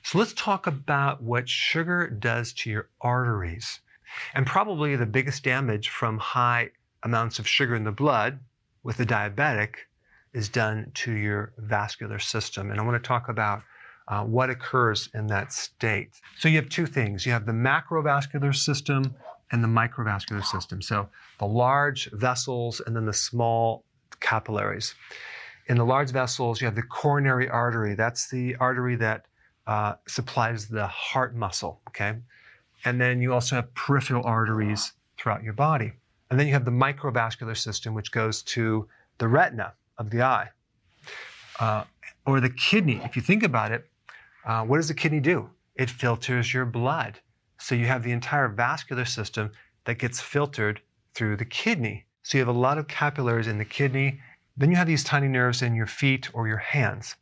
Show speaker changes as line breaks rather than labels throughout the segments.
So let's talk about what sugar does to your arteries. And probably the biggest damage from high amounts of sugar in the blood with the diabetic is done to your vascular system. And I want to talk about what occurs in that state. So you have two things. You have the macrovascular system and the microvascular system. So the large vessels and then the small capillaries. In the large vessels, you have the coronary artery. That's the artery that supplies the heart muscle, okay? And then you also have peripheral arteries throughout your body. And then you have the microvascular system, which goes to the retina of the eye. Or the kidney. If you think about it, what does the kidney do? It filters your blood. So you have the entire vascular system that gets filtered through the kidney. So you have a lot of capillaries in the kidney. Then you have these tiny nerves in your feet or your hands.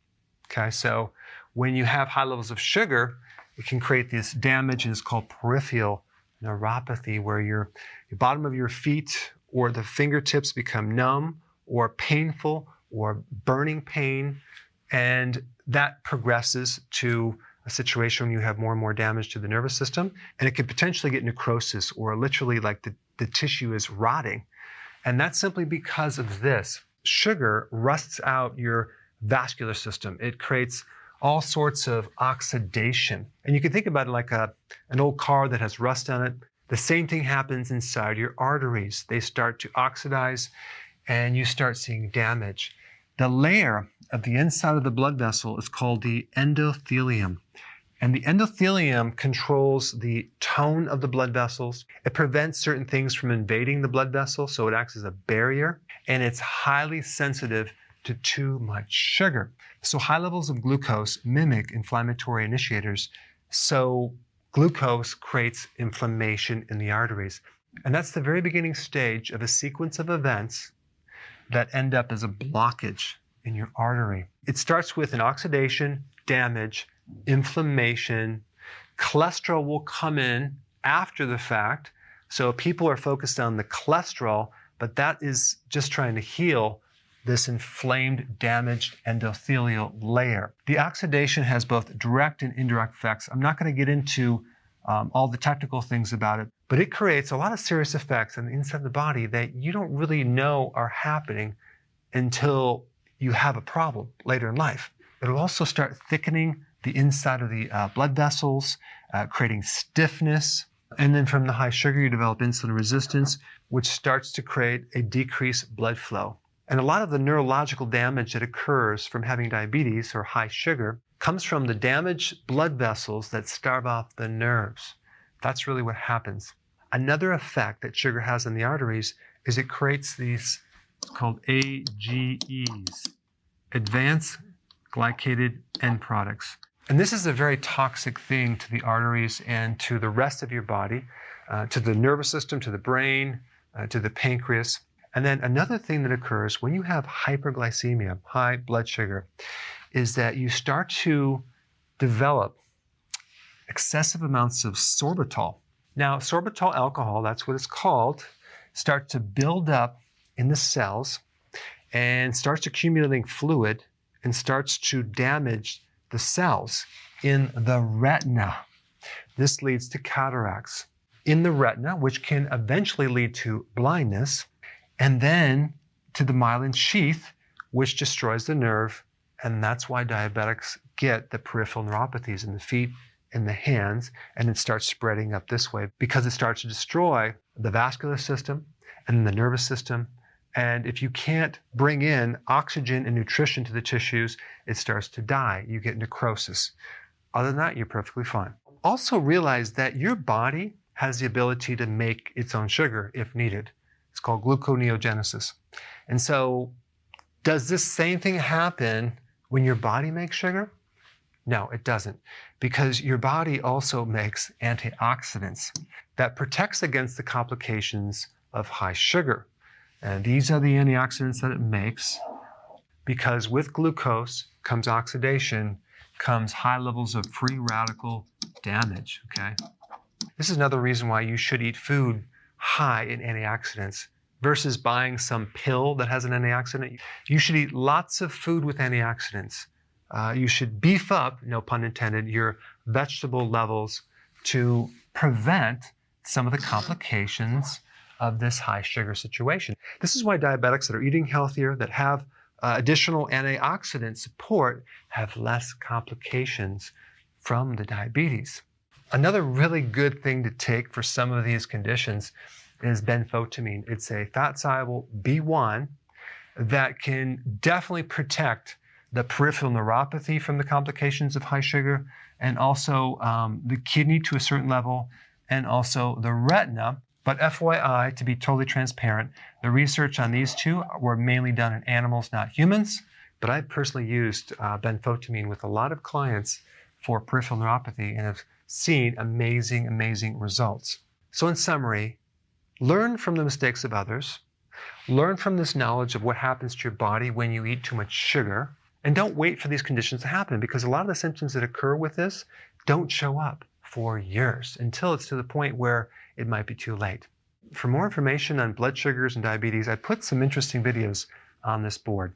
Okay, so when you have high levels of sugar, it can create this damage, and it's called peripheral neuropathy, where your bottom of your feet or the fingertips become numb or painful or burning pain, and that progresses to a situation when you have more and more damage to the nervous system, and it could potentially get necrosis, or literally like the tissue is rotting. And that's simply because of this. Sugar rusts out your vascular system. It creates all sorts of oxidation. And you can think about it like an old car that has rust on it. The same thing happens inside your arteries. They start to oxidize and you start seeing damage. The layer of the inside of the blood vessel is called the endothelium. And the endothelium controls the tone of the blood vessels. It prevents certain things from invading the blood vessel, so it acts as a barrier. And it's highly sensitive to too much sugar. So high levels of glucose mimic inflammatory initiators. So glucose creates inflammation in the arteries. And that's the very beginning stage of a sequence of events that end up as a blockage in your artery. It starts with an oxidation, damage, inflammation. Cholesterol will come in after the fact. So people are focused on the cholesterol, but that is just trying to heal this inflamed, damaged endothelial layer. The oxidation has both direct and indirect effects. I'm not going to get into all the technical things about it, but it creates a lot of serious effects on the inside of the body that you don't really know are happening until you have a problem later in life. It'll also start thickening the inside of the blood vessels, creating stiffness. And then from the high sugar, you develop insulin resistance, which starts to create a decreased blood flow. And a lot of the neurological damage that occurs from having diabetes or high sugar comes from the damaged blood vessels that starve off the nerves. That's really what happens. Another effect that sugar has in the arteries is it creates these, it's called AGEs, advanced glycated end products. And this is a very toxic thing to the arteries and to the rest of your body, to the nervous system, to the brain, to the pancreas. And then another thing that occurs when you have hyperglycemia, high blood sugar, is that you start to develop excessive amounts of sorbitol. Now, sorbitol alcohol, that's what it's called, starts to build up in the cells and starts accumulating fluid and starts to damage the cells in the retina. This leads to cataracts in the retina, which can eventually lead to blindness, and then to the myelin sheath, which destroys the nerve. And that's why diabetics get the peripheral neuropathies in the feet, in the hands, and it starts spreading up this way because it starts to destroy the vascular system and the nervous system. And if you can't bring in oxygen and nutrition to the tissues, it starts to die. You get necrosis. Other than that, you're perfectly fine. Also realize that your body has the ability to make its own sugar if needed. It's called gluconeogenesis. And so does this same thing happen when your body makes sugar? No, it doesn't, because your body also makes antioxidants that protects against the complications of high sugar. And these are the antioxidants that it makes, because with glucose comes oxidation, comes high levels of free radical damage, okay? This is another reason why you should eat food high in antioxidants versus buying some pill that has an antioxidant. You should eat lots of food with antioxidants. you should beef up, no pun intended, your vegetable levels to prevent some of the complications of this high sugar situation. This is why diabetics that are eating healthier, that have additional antioxidant support, have less complications from the diabetes. Another really good thing to take for some of these conditions is benfotiamine. It's a fat-soluble B1 that can definitely protect the peripheral neuropathy from the complications of high sugar, and also the kidney to a certain level, and also the retina. But FYI, to be totally transparent, the research on these two were mainly done in animals, not humans. But I've personally used benfotiamine with a lot of clients for peripheral neuropathy and have seen amazing, amazing results. So in summary, learn from the mistakes of others. Learn from this knowledge of what happens to your body when you eat too much sugar. And don't wait for these conditions to happen, because a lot of the symptoms that occur with this don't show up for years until it's to the point where it might be too late. For more information on blood sugars and diabetes, I put some interesting videos on this board.